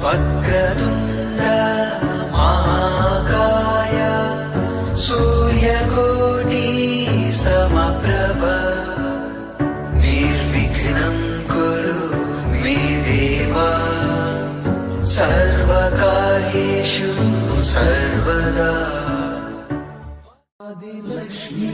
वक्रतुण्ड महाकाय सूर्यकोटि समप्रभ निर्विघ्नं कुरु मे देव सर्वकार्येषु सर्वदा। आदिलक्ष्मी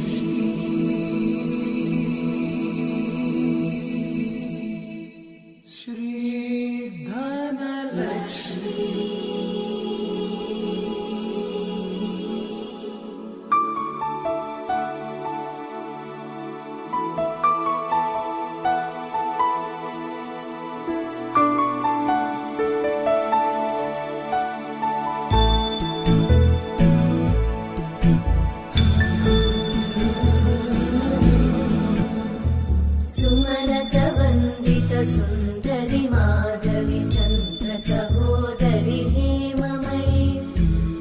सुन्दरि माधवी चन्द्र सहोदरि हेममयी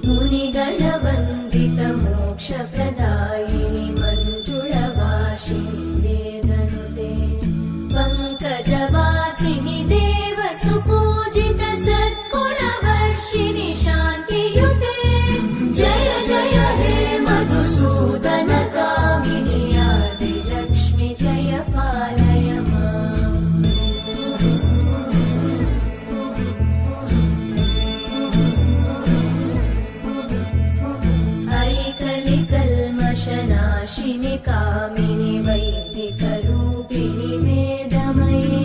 मुनिगणवन्दित मोक्षप्रदायिनि मञ्जुळवासिनि वेदनुते पङ्कजवासिनि देव सुपूजित सद्गुणवर्षिणि शान्तियुते जय जय हे मधुसूदन कामिनि आदिलक्ष्मि जय पालय नाशिनि कामिनि वैदिकरूपिणि वेदमये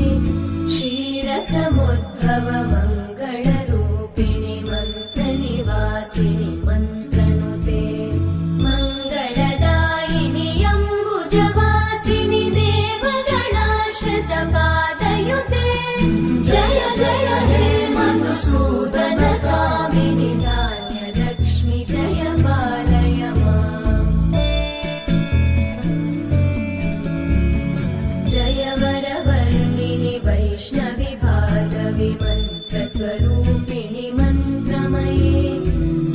क्षीरसमुद्भव मङ्गलरूपिणि मन्त्रनिवासिनि मन्त्रनुते मङ्गलदायिनि अम्बुजवासिनि देवगणाश्रितपादयुते जय जय हे मधुसूदन कामिनि धान्यलक्ष्मि जय पालय वैष्णवि भागवि मन्त्रस्वरूपिणि मन्त्रमये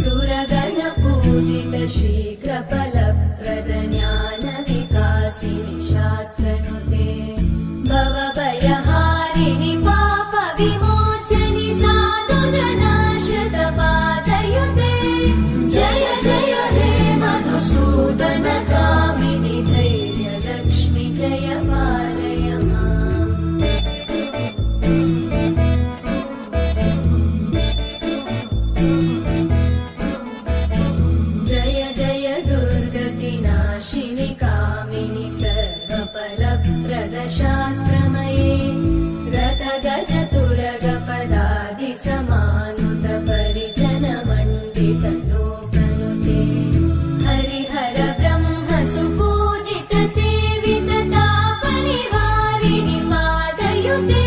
सुरगणपूजित शीघ्रफलप्रद ज्ञानविकासिनि शास्त्रनुते भवभयहारिणि पापविमोचनि साधुजनाश्रितपादयुते जय जय हे मधुसूदन कामिनि धैर्यलक्ष्मि जय पालय नाशिनि कामिनि सर्वफलप्रदशास्त्रमये रथगजतुरगपदादि समानुत परिजनमण्डित लोकनुते हरिहर ब्रह्म सुपूजित सेवित तापनिवारिणि पादयुते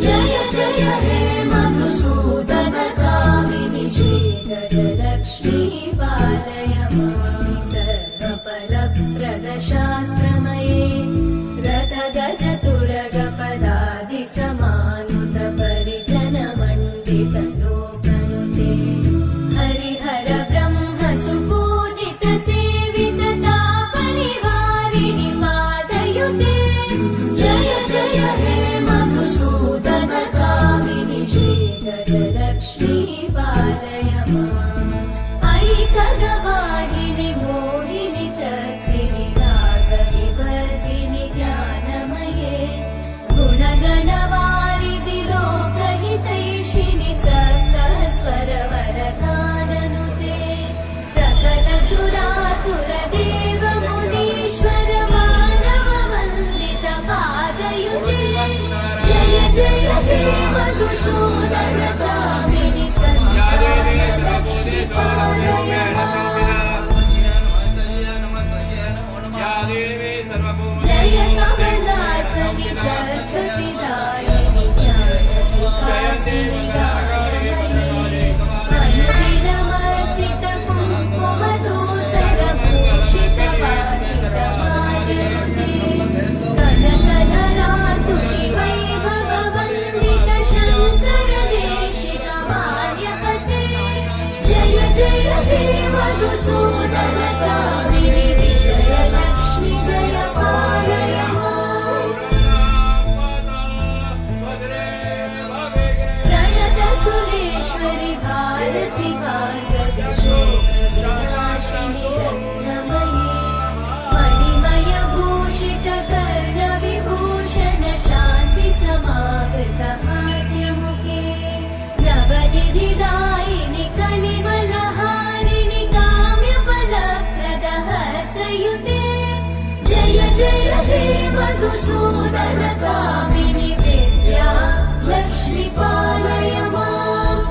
जय जय हे मधुसूदन कामिनि श्रीगजलक्ष्मी पालय सर्वफलप्रदशास्त्रमये रथगजतुरगपदादि समानुत परिजनमण्डित लोकनुते हरिहर ब्रह्म सुपूजित सेवित तापनिवारिणि पादयुते जय जय हे मधुसूदन कामिनि श्रीगजलक्ष्मी पालय ऐकगवाहिनि मोहिनि चक्रिणि रागविवर्धिनि ज्ञानमये गुणगणवारिधि लोकहितैषिणि सप्तस्वरवरगाननुते सकल सुरासुर देव मुनीश्वर मानव वन्दित पादयुते जय जय हे मधुसूदन कामिनि सन्तानलक्ष्मि पालय जय कमलासनि सद्गतिदायिनि ज्ञानविकासिनि गानमये अनुदिनमर्चित कुङ्कुमधूसरभूषित वासित मादिनुते कनकधरा स्तुति वैभव वन्दित शङ्कर देशि ईश्वरि भारति भार्गवि शोकविनाशिनि रत्नमयी मणिमय भूषित कर्णविभूषण शान्ति समावृत हास्यमुखे नवनिधिदायिनि कलिमलहारिणि काम्यफलप्रद हस्तयुते जय जय हे मधुसूदन कामिनि विद्या लक्ष्मी पालय माम्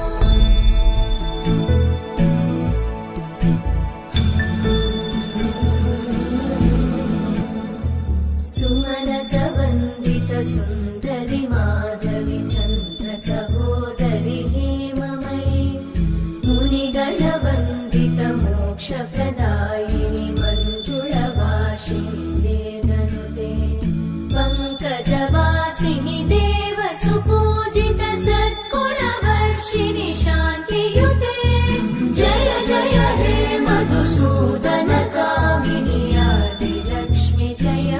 सुमनसवन्दित सुन्दरि माधवि चन्द्र सहोदरि हेममयि मुनिगणवन्दित मोक्षप्रदायिनि मञ्जुळवासिनि वेदनुते पङ्कजवासिनि देव सुपूजित सद्गुणवर्षिणि शान्तियुते जय जय हे मधुसूदन कामिनि आदिलक्ष्मि जय